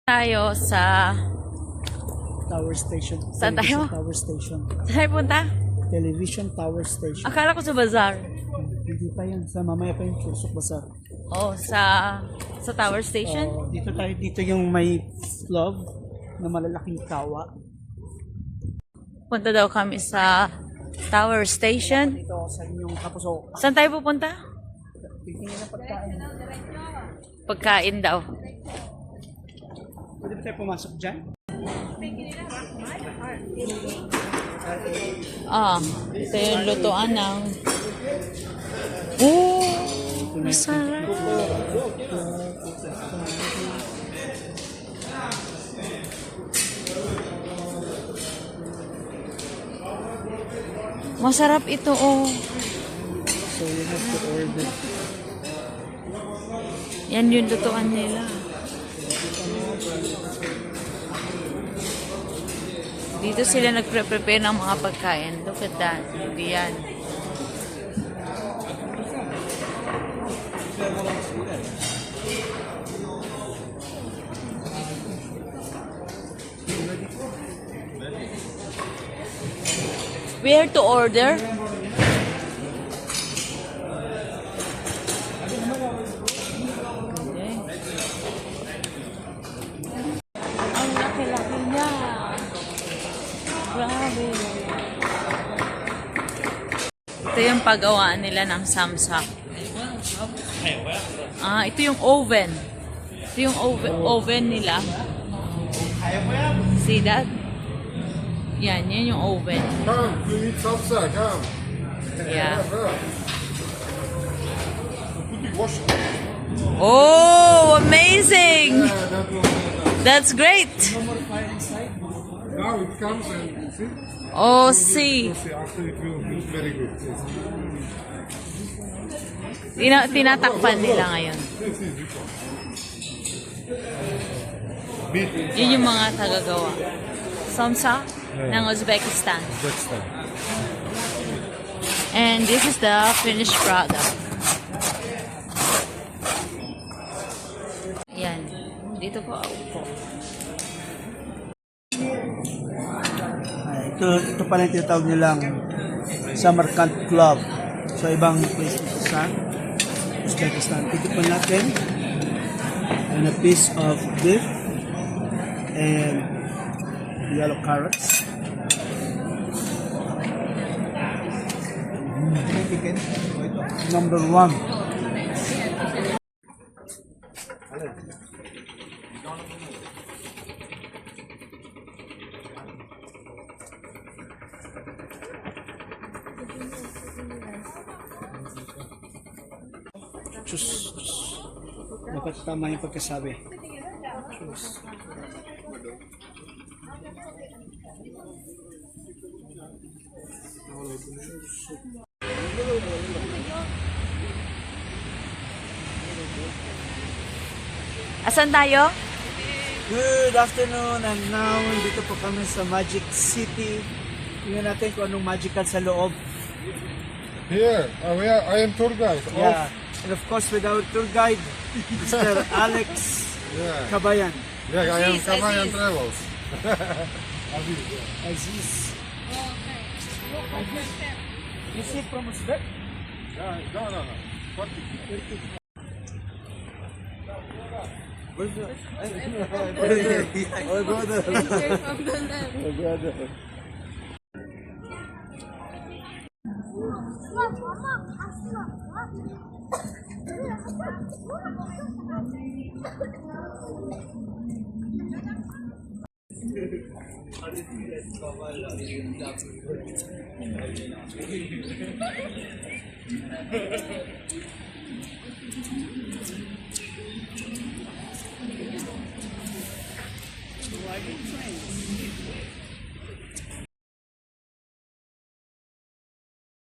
Tayo sa Tower Station. Saan tayo? Tower Station. saan punta? Television Tower Station. Akala ko sa bazaar. Hindi pa yan. Sa mamaya pa yung Chusok Bazaar. Oh, sa Tower Station? Dito tayo. Dito yung may love na malalaking kawa. Punta daw kami sa Tower Station. Dito ako sa inyong kapuso. Saan tayo pupunta? Titingin ng pagkain. Pagkain daw. Pwede ba tayo pumasok dyan? Ito yung lutuan ng... Oh, masarap. Masarap ito, oh. So you have to order. Yan yung lutuan nila. Dito sila nagpre-prepare ng mga pagkain. Look at that. Yan. Where to order? Ang laki-laki niya. Grabe. Ito yung paggawaan nila ng samsak. Ito yung oven. Ito yung oven nila. See that? Yan yung oven. Come, you need salsa, come. Yeah. Put it wash. Oh, amazing! That's great. Now it comes and see. Oh, see. See, after it will be very good. Tinatakpan nila ngayon. This is this one. Beef inside. Yun yung mga tagagawa. Samsa ng Uzbekistan. Uzbekistan. And this is the finished product. Yan. Dito po ako po. Ito pala yung tinatawag nilang Samarkand Club. So ibang place dito sa Uzbekistan. Titikman natin. And a piece of beef and yellow carrots. Number one. Chus. Dapat tama yung pagkasabi. Chus. Asan tayo? Good afternoon, and now dito po kami sa Magic City. Tingnan natin kung anong magical sa loob. Here, I am tour guide. Yeah. And of course with our tour guide, Mr. Alex Yeah. Kabayan. Yeah, I am Aziz, Kabayan Aziz. Travels. Aziz. Is he from Uzbek? No. What? Where's the... Oh, brother. Oh, brother.